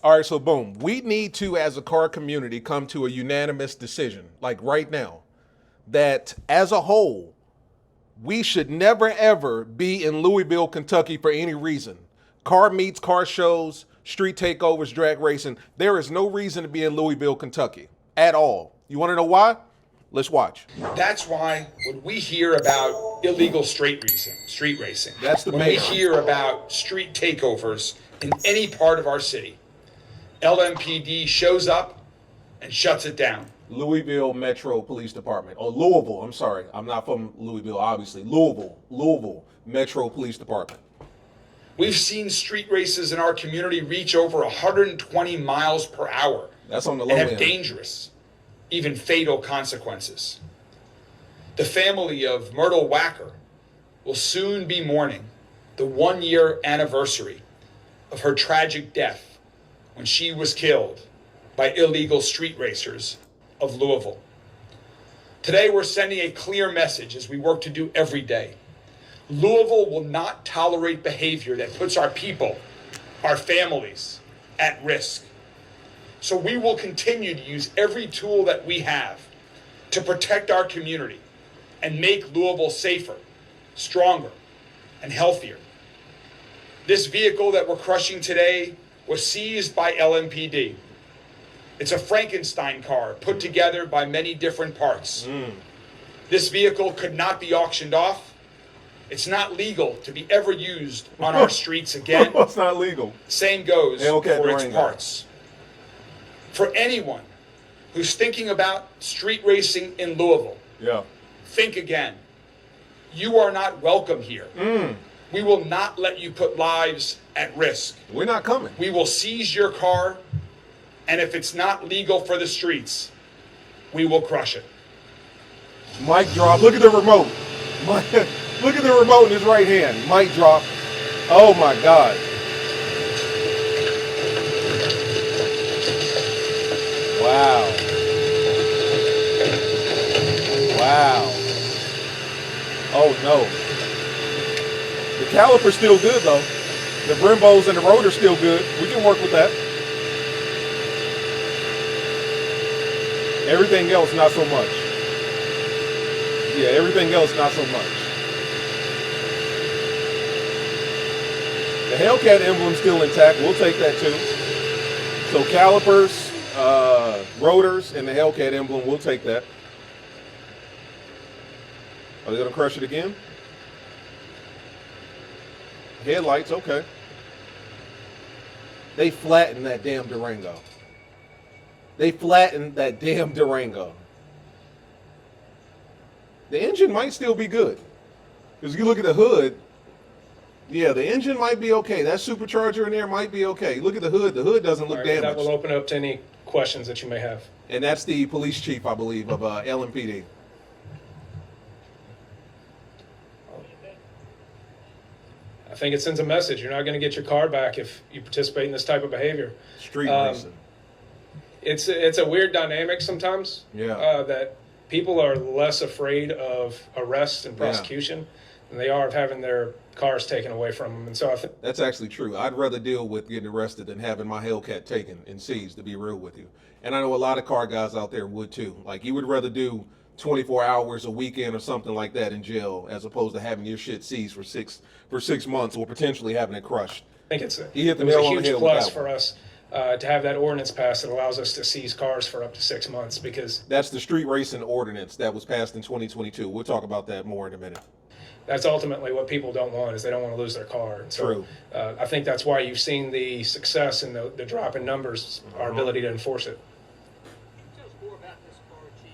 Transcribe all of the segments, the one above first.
All right, so boom. We need to, as a car community, come to a unanimous decision, like right now, that as a whole, we should never ever be in Louisville, Kentucky for any reason. Car meets, car shows, street takeovers, drag racing. There is no reason to be in Louisville, Kentucky at all. You want to know why? Let's watch. That's why when we hear about illegal street racing, That's the when mayor. we hear about street takeovers in any part of our city, LMPD shows up and shuts it down. Louisville Metro Police Department, or Louisville, I'm sorry. I'm not from Louisville, obviously. Louisville Metro Police Department. We've seen street races in our community reach over 120 miles per hour. That's on the and low have end. dangerous, even fatal consequences. The family of Myrtle Wacker will soon be mourning the 1-year anniversary of her tragic death when she was killed by illegal street racers of Louisville. Today we're sending a clear message as we work to do every day. Louisville will not tolerate behavior that puts our people, our families, at risk. So we will continue to use every tool that we have to protect our community and make Louisville safer, stronger, and healthier. This vehicle that we're crushing today was seized by LMPD. It's a Frankenstein car put together by many different parts. This vehicle could not be auctioned off. It's not legal to be ever used on our streets again. It's not legal. Same goes HELLCAT for its Durango. parts. For anyone who's thinking about street racing in Louisville, Yeah. think again. You are not welcome here. We will not let you put lives at risk. We're not coming. We will seize your car, and if it's not legal for the streets, we will crush it. Mic drop. Look at the remote. Look at the remote in his right hand. Mic drop. Oh my God. Wow. Wow. Oh no. The caliper's still good though. The Brembos and the rotor's still good. We can work with that. Everything else, not so much. Yeah, everything else, not so much. The HELLCAT emblem's still intact. We'll take that too. So calipers, rotors, and the HELLCAT emblem, we'll take that. Are they going to crush it again? Headlights, okay. They flattened that damn Durango. They flattened that damn Durango. The engine might still be good. Because you look at the hood, yeah, the engine might be okay. That supercharger in there might be okay. Look at the hood. The hood doesn't look All right, damaged. that will open up to any questions that you may have. And that's the police chief, I believe, of LMPD. I think it sends a message. You're not going to get your car back if you participate in this type of behavior. Street racing. It's a weird dynamic sometimes. Yeah. That people are less afraid of arrest and prosecution than they are of having their cars taken away from them. And so I think That's actually true. I'd rather deal with getting arrested than having my HELLCAT taken and seized, to be real with you. And I know a lot of car guys out there would too. Like, you would rather do 24 hours a weekend or something like that in jail as opposed to having your shit seized for six months or potentially having it crushed. I think it's a, He hit the it was nail a on the huge head with plus that for one. us to have that ordinance passed that allows us to seize cars for up to 6 months, because That's the street racing ordinance that was passed in 2022. We'll talk about that more in a minute. that's ultimately what people don't want, is they don't want to lose their car. And so True. I think that's why you've seen the success and the drop in numbers, our ability to enforce it. Tell us more about this car, Chief,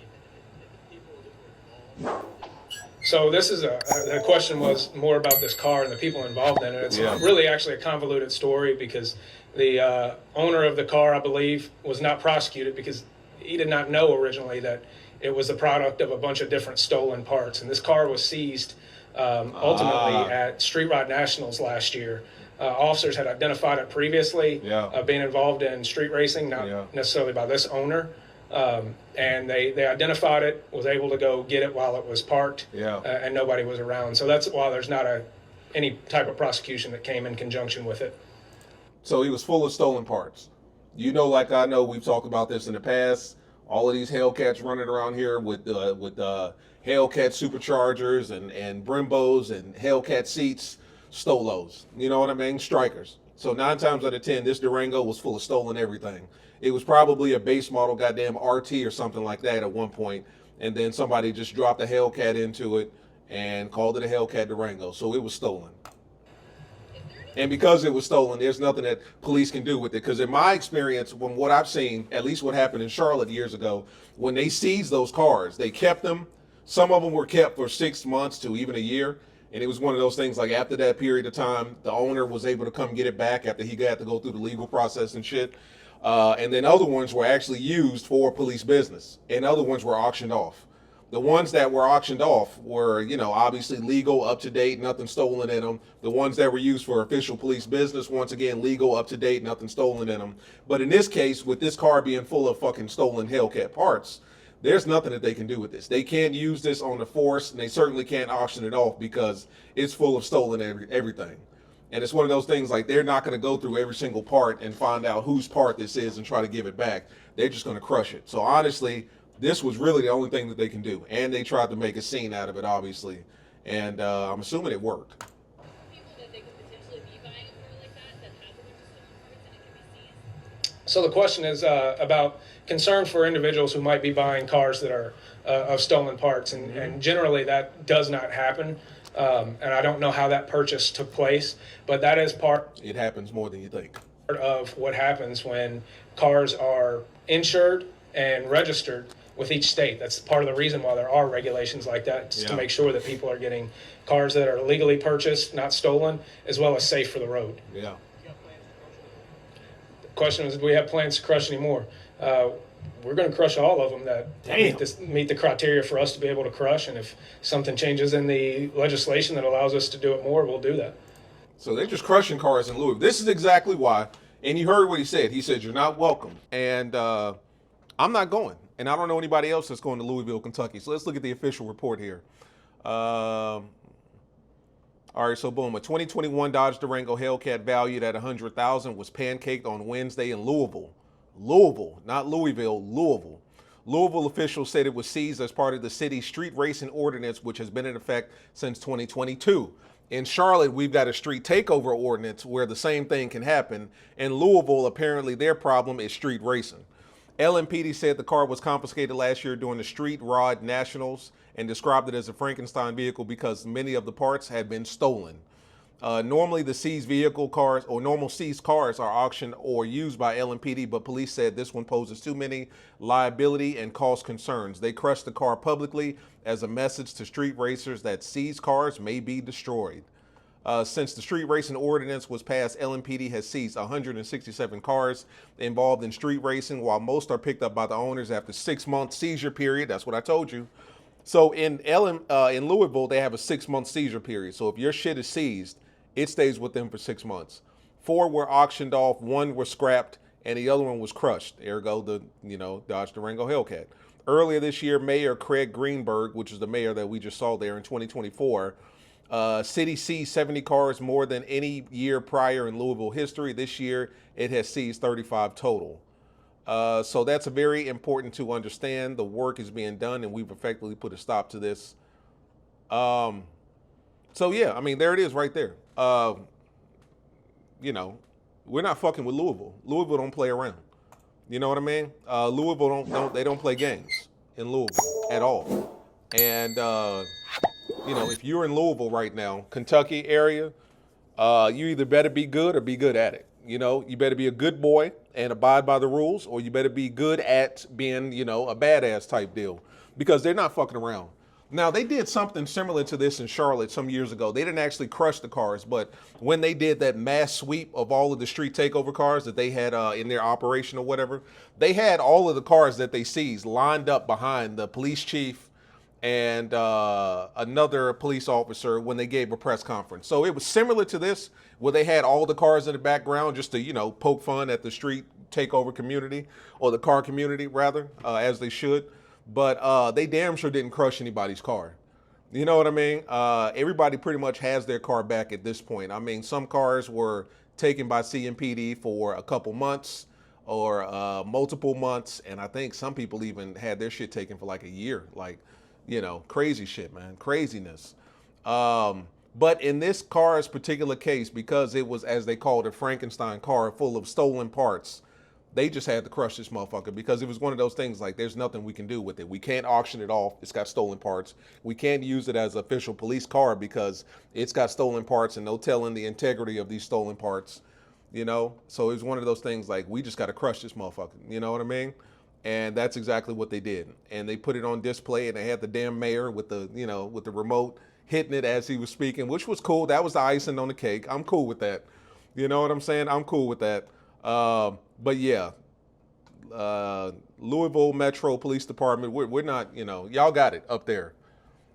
and the people that were involved. So this is the question was more about this car and the people involved in it. It's Yeah. really actually a convoluted story, because the owner of the car, I believe, was not prosecuted because he did not know originally that it was the product of a bunch of different stolen parts. And this car was seized ultimately at Street Rod Nationals last year. Officers had identified it previously, being involved in street racing, not necessarily by this owner. And they identified it, was able to go get it while it was parked, and nobody was around. So that's why there's not any type of prosecution that came in conjunction with it. So he was full of stolen parts. You know, like I know we've talked about this in the past. All of these Hellcats running around here with Hellcat superchargers and Brimbos and Hellcat seats, stole those. You know what I mean? Strikers. So 9 times out of 10, this Durango was full of stolen everything. It was probably a base model goddamn RT or something like that at one point, and then somebody just dropped a Hellcat into it and called it a Hellcat Durango. So it was stolen. And because it was stolen, there's nothing that police can do with it. Because in my experience, from what I've seen, at least what happened in Charlotte years ago, when they seized those cars, they kept them. Some of them were kept for 6 months to even a year. And it was one of those things like after that period of time, the owner was able to come get it back after he got to go through the legal process and shit. And then other ones were actually used for police business. And other ones were auctioned off. The ones that were auctioned off were, you know, obviously legal, up to date, nothing stolen in them. The ones that were used for official police business, once again, legal, up to date, nothing stolen in them. But in this case, with this car being full of fucking stolen Hellcat parts, there's nothing that they can do with this. They can't use this on the force, and they certainly can't auction it off because it's full of stolen everything. And it's one of those things like they're not going to go through every single part and find out whose part this is and try to give it back. They're just going to crush it. So honestly, this was really the only thing that they can do. And they tried to make a scene out of it, obviously. And I'm assuming it worked. People that they could potentially be buying a car like that has a bunch of stolen parts and it can be seized? So the question is about concern for individuals who might be buying cars that are of stolen parts, and generally that does not happen. And I don't know how that purchase took place, but that is part. It happens more than you think. Of what happens when cars are insured and registered with each state. That's part of the reason why there are regulations like that, just to make sure that people are getting cars that are legally purchased, not stolen, as well as safe for the road. Yeah. The question is, do we have plans to crush any more? We're going to crush all of them that meet the criteria for us to be able to crush, and if something changes in the legislation that allows us to do it more, we'll do that. So they're just crushing cars in Louisville. This is exactly why, and you heard what he said. He said, you're not welcome. And I'm not going. And I don't know anybody else that's going to Louisville, Kentucky. So let's look at the official report here. All right, so boom. A 2021 Dodge Durango Hellcat valued at $100,000 was pancaked on Wednesday in Louisville. Louisville, not Louisville, Louisville. Louisville officials said it was seized as part of the city's street racing ordinance, which has been in effect since 2022. In Charlotte, we've got a street takeover ordinance where the same thing can happen. In Louisville, apparently their problem is street racing. LMPD said the car was confiscated last year during the Street Rod Nationals and described it as a Frankenstein vehicle because many of the parts had been stolen. Normally, the seized vehicle cars or normal seized cars are auctioned or used by LMPD, but police said this one poses too many liability and cost concerns. They crushed the car publicly as a message to street racers that seized cars may be destroyed. Since the street racing ordinance was passed, LMPD has seized 167 cars involved in street racing, while most are picked up by the owners after 6-month seizure period. That's what I told you. So in Louisville, they have a 6-month seizure period. So if your shit is seized, it stays with them for 6 months. 4 were auctioned off, 1 was scrapped, and the other one was crushed. Ergo, the Dodge Durango Hellcat. Earlier this year, Mayor Craig Greenberg, which is the mayor that we just saw there in 2024, city seized 70 cars, more than any year prior in Louisville history. This year, it has seized 35 total. So that's very important to understand. The work is being done, and we've effectively put a stop to this. So yeah, I mean, there it is right there. We're not fucking with Louisville. Louisville don't play around. You know what I mean? Louisville don't play games in Louisville at all. And if you're in Louisville right now, Kentucky area, you either better be good or be good at it. You better be a good boy and abide by the rules, or you better be good at being, a badass type deal, because they're not fucking around. Now, they did something similar to this in Charlotte some years ago. They didn't actually crush the cars, but when they did that mass sweep of all of the street takeover cars that they had in their operation or whatever, they had all of the cars that they seized lined up behind the police chief and another police officer when they gave a press conference. So it was similar to this, where they had all the cars in the background just to, poke fun at the street takeover community, or the car community rather, as they should. But they damn sure didn't crush anybody's car. You know what I mean? Everybody pretty much has their car back at this point. I mean, some cars were taken by CMPD for a couple months or multiple months, and I think some people even had their shit taken for like a year. Like, you know, crazy shit, man, craziness. But in this car's particular case, because it was, as they called it, Frankenstein car full of stolen parts, they just had to crush this motherfucker because it was one of those things like there's nothing we can do with it. We can't auction it off. It's got stolen parts. We can't use it as an official police car because it's got stolen parts and no telling the integrity of these stolen parts, you know? So it was one of those things like we just got to crush this motherfucker. You know what I mean? And that's exactly what they did. And they put it on display and they had the damn mayor with the, you know, with the remote hitting it as he was speaking, which was cool. That was the icing on the cake. I'm cool with that. You know what I'm saying? I'm cool with that. But yeah, Louisville Metro Police Department, we're not, you know, y'all got it up there.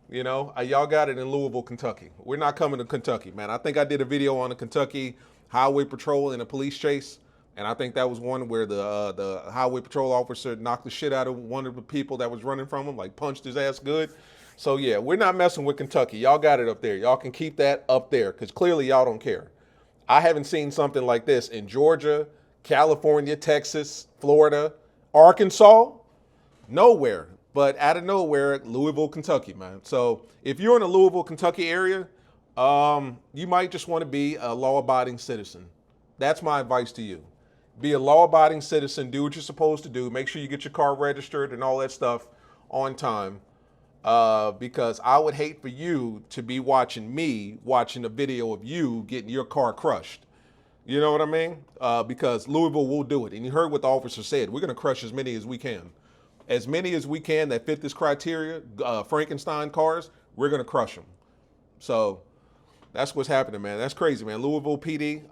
You know, y'all got it in Louisville, Kentucky. We're not coming to Kentucky, man. I think I did a video on the Kentucky Highway Patrol in a police chase. And I think that was one where the highway patrol officer knocked the shit out of one of the people that was running from him, like punched his ass good. So yeah, we're not messing with Kentucky. Y'all got it up there. Y'all can keep that up there because clearly y'all don't care. I haven't seen something like this in Georgia, California, Texas, Florida, Arkansas, nowhere. But out of nowhere, Louisville, Kentucky, man. So if you're in the Louisville, Kentucky area, you might just want to be a law-abiding citizen. That's my advice to you. Be a law-abiding citizen. Do what you're supposed to do. Make sure you get your car registered and all that stuff on time. Because I would hate for you to be watching a video of you getting your car crushed. You know what I mean? Because Louisville will do it. And you heard what the officer said. We're going to crush as many as we can. As many as we can that fit this criteria, Frankenstein cars, we're going to crush them. So that's what's happening, man. That's crazy, man. Louisville PD,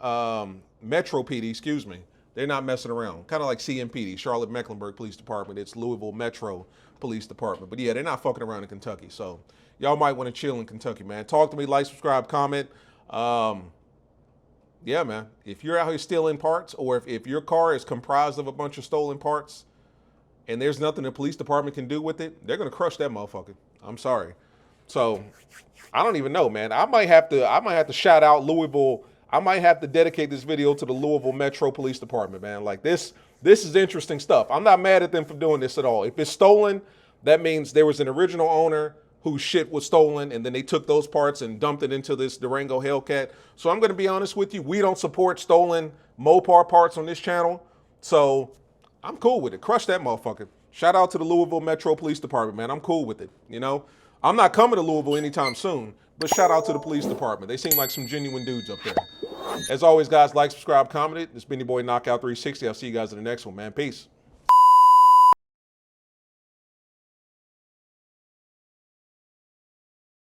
Metro PD, excuse me. They're not messing around. Kind of like CMPD, Charlotte Mecklenburg Police Department. It's Louisville Metro Police Department. But yeah, they're not fucking around in Kentucky. So y'all might want to chill in Kentucky, man. Talk to me, like, subscribe, comment. Yeah, man. If you're out here stealing parts, or if your car is comprised of a bunch of stolen parts and there's nothing the police department can do with it, they're going to crush that motherfucker. I'm sorry. So I don't even know, man. I might have to shout out Louisville. I might have to dedicate this video to the Louisville Metro Police Department, man. Like this is interesting stuff. I'm not mad at them for doing this at all. If it's stolen, that means there was an original owner whose shit was stolen, and then they took those parts and dumped it into this Durango Hellcat. So I'm going to be honest with you. We don't support stolen Mopar parts on this channel. So I'm cool with it. Crush that motherfucker. Shout out to the Louisville Metro Police Department, man. I'm cool with it. You know, I'm not coming to Louisville anytime soon, but shout out to the police department. They seem like some genuine dudes up there. As always, guys, like, subscribe, comment it. This has been your boy Knockout 360. I'll see you guys in the next one, man. Peace.